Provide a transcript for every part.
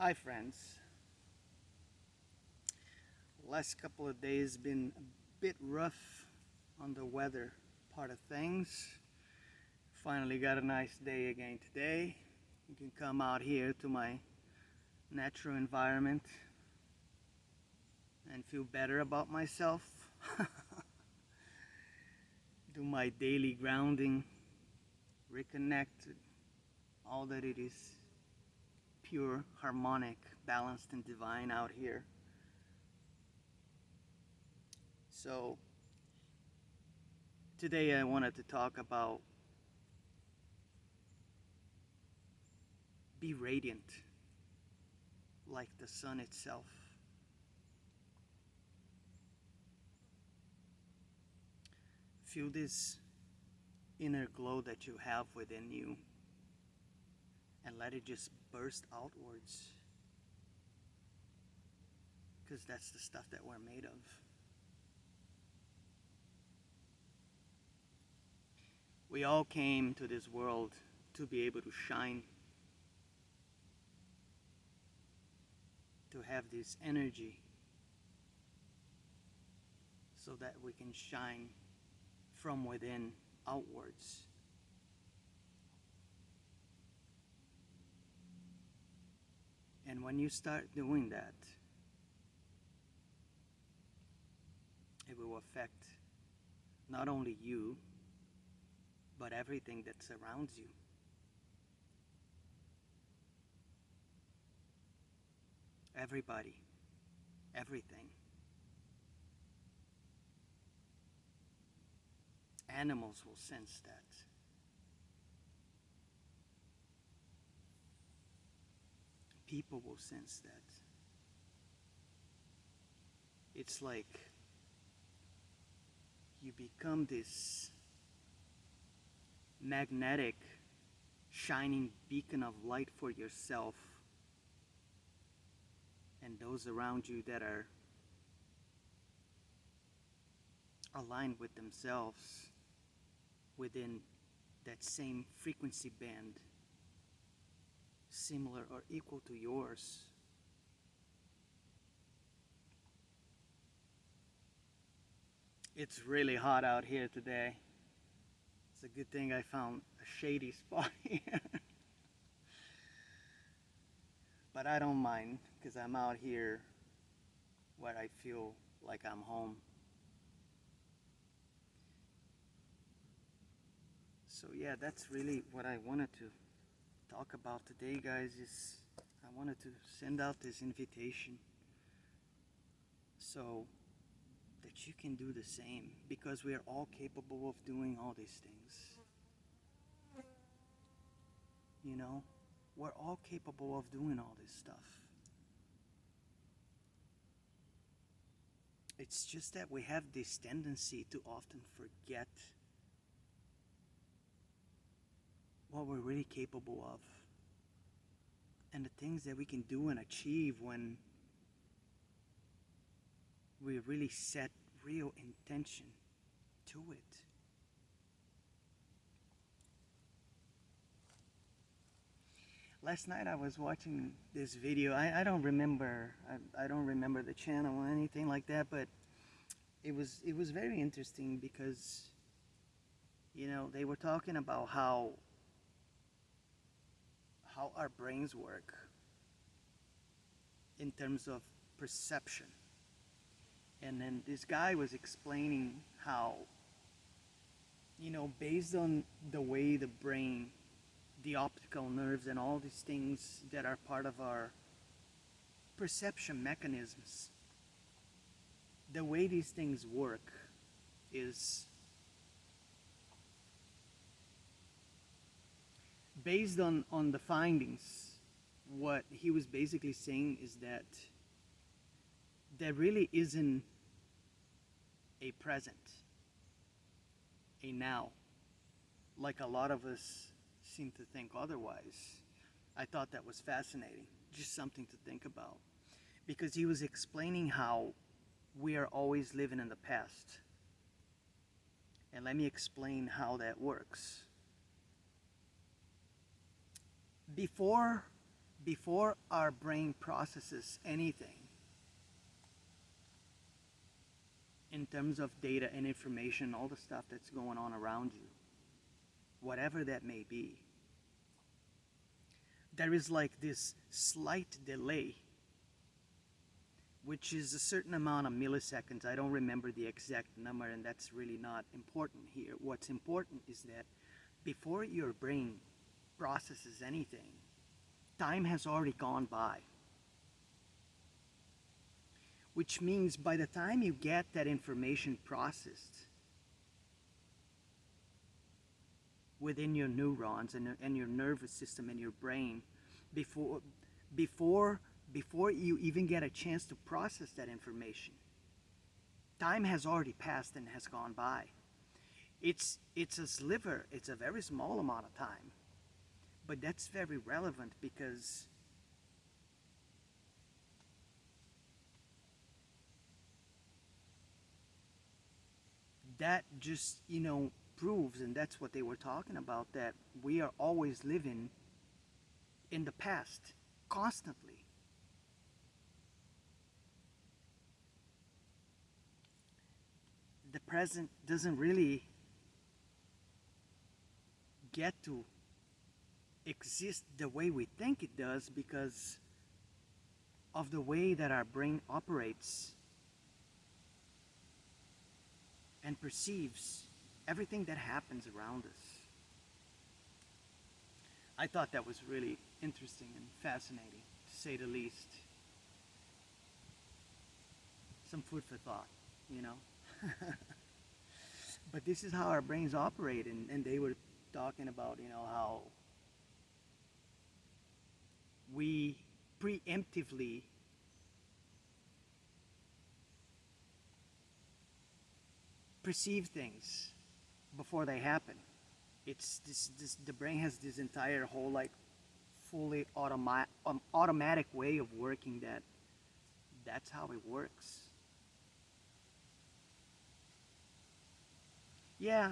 Hi friends. Last couple of days been a bit rough on the weather part of things. Finally got a nice day again today. You can come out here to my natural environment and feel better about myself. Do my daily grounding, reconnect all that it is pure, harmonic, balanced and divine out here. So today I wanted to talk about be radiant like the sun itself. Feel this inner glow that you have within you and let it just burst outwards, because that's the stuff that we're made of. We all came to this world to be able to shine, to have this energy so that we can shine from within outwards. And when you start doing that, it will affect not only you, but everything that surrounds you. Everybody, everything. Animals will sense that. People will sense that. It's like you become this magnetic, shining beacon of light for yourself and those around you that are aligned with themselves within that same frequency band, similar or equal to yours. It's really hot out here today. It's a good thing I found a shady spot here. But I don't mind, because I'm out here where I feel like I'm home. So yeah, that's really what I wanted to talk about today, guys. Is I wanted to send out this invitation so that you can do the same, because we are all capable of doing all these things. You know, we're all capable of doing all this stuff. It's just that we have this tendency to often forget what we're really capable of and the things that we can do and achieve when we really set real intention to it. Last night I was watching this video. I don't remember. I don't remember the channel or anything like that, but it was very interesting because they were talking about how our brains work in terms of perception. And then this guy was explaining how, based on the way the brain, the optical nerves, and all these things that are part of our perception mechanisms, the way these things work is based on the findings. What he was basically saying is that there really isn't a present, a now, like a lot of us seem to think otherwise. I thought that was fascinating, just something to think about, because he was explaining how we are always living in the past. And let me explain how that works. Before before our brain processes anything in terms of data and information, all the stuff that's going on around you, whatever that may be, there is like this slight delay, which is a certain amount of milliseconds. I don't remember the exact number, and that's really not important here. What's important is that before your brain processes anything, time has already gone by. Which means by the time you get that information processed within your neurons and your nervous system and your brain, before before before you even get a chance to process that information, time has already passed and has gone by. It's a sliver, it's a very small amount of time, but that's very relevant because that just, proves, and that's what they were talking about, that we are always living in the past constantly. The present doesn't really get to exist the way we think it does because of the way that our brain operates and perceives everything that happens around us. I thought that was really interesting and fascinating, to say the least. Some food for thought, you know? But this is how our brains operate, and they were talking about, how we preemptively perceive things before they happen. It's this the brain has this entire whole like fully automatic way of working that's how it works. Yeah,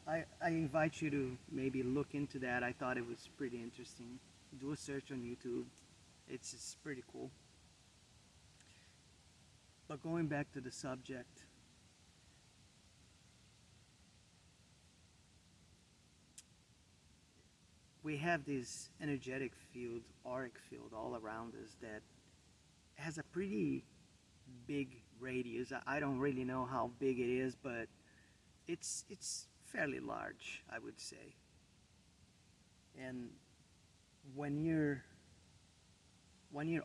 I invite you to maybe look into that. I thought it was pretty interesting. Do a search on YouTube. It's pretty cool. But going back to the subject, we have this energetic field, auric field all around us that has a pretty big radius. I don't really know how big it is, but it's fairly large, I would say. And when you're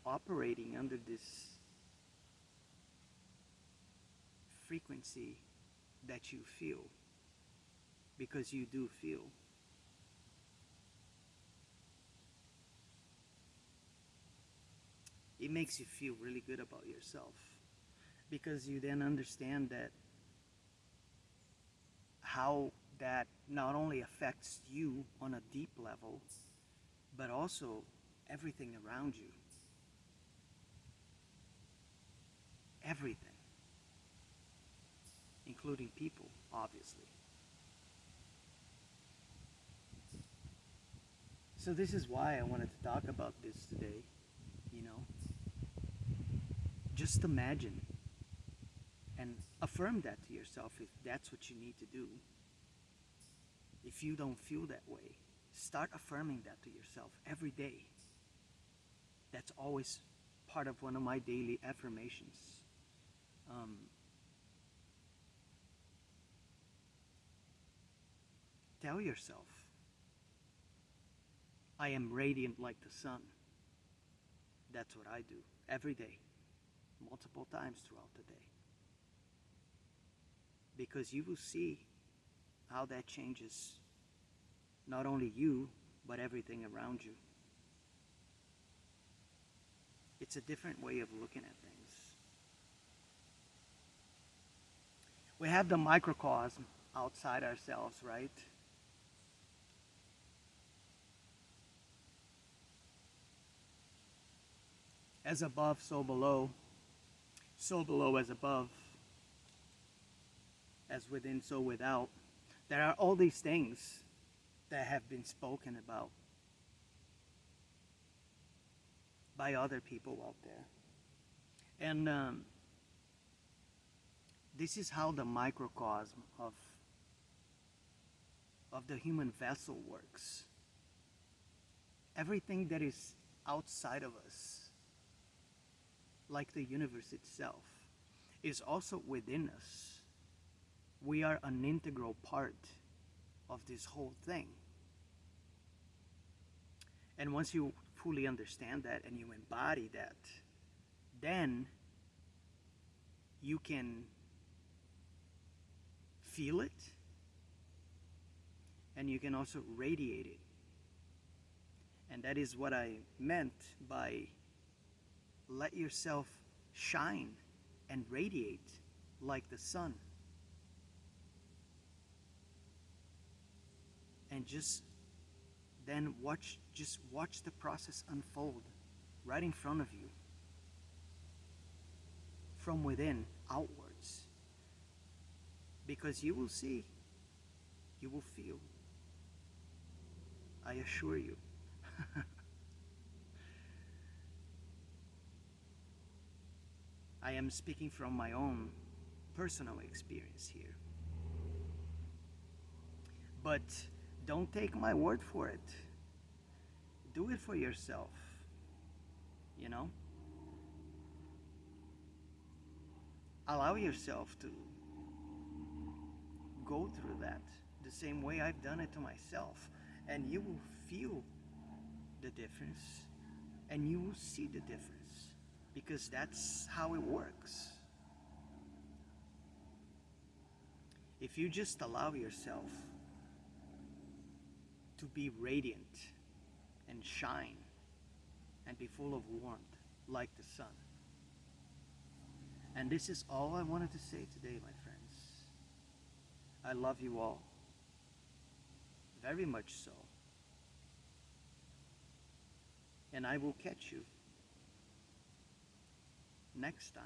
operating under this frequency that you feel, because you do feel, it makes you feel really good about yourself, because you then understand that how that not only affects you on a deep level, but also everything around you. Everything, including people, obviously. So this is why I wanted to talk about this today, you know. Just imagine and affirm that to yourself if that's what you need to do. If you don't feel that way, start affirming that to yourself every day. That's always part of one of my daily affirmations. Um, Tell yourself, I am radiant like the sun. That's what I do every day, multiple times throughout the day. Because you will see how that changes not only you, but everything around you. It's a different way of looking at things. We have the microcosm outside ourselves, right? As above, so below. So below as above. As within, so without. There are all these things that have been spoken about. by other people out there. And this is how the microcosm of the human vessel works. Everything that is outside of us, like the universe itself, is also within us. We are an integral part of this whole thing. And once you fully understand that and you embody that, then you can feel it and you can also radiate it. And that is what I meant by let yourself shine and radiate like the sun. And just watch the process unfold right in front of you, from within outwards. Because you will see, you will feel, I assure you. I am speaking from my own personal experience here. But don't take my word for it. Do it for yourself, you know? Allow yourself to go through that the same way I've done it to myself, and you will feel the difference and you will see the difference, because that's how it works. If you just allow yourself to be radiant and shine and be full of warmth like the sun. And this is all I wanted to say today, my friends. I love you all, very much so. And I will catch you next time.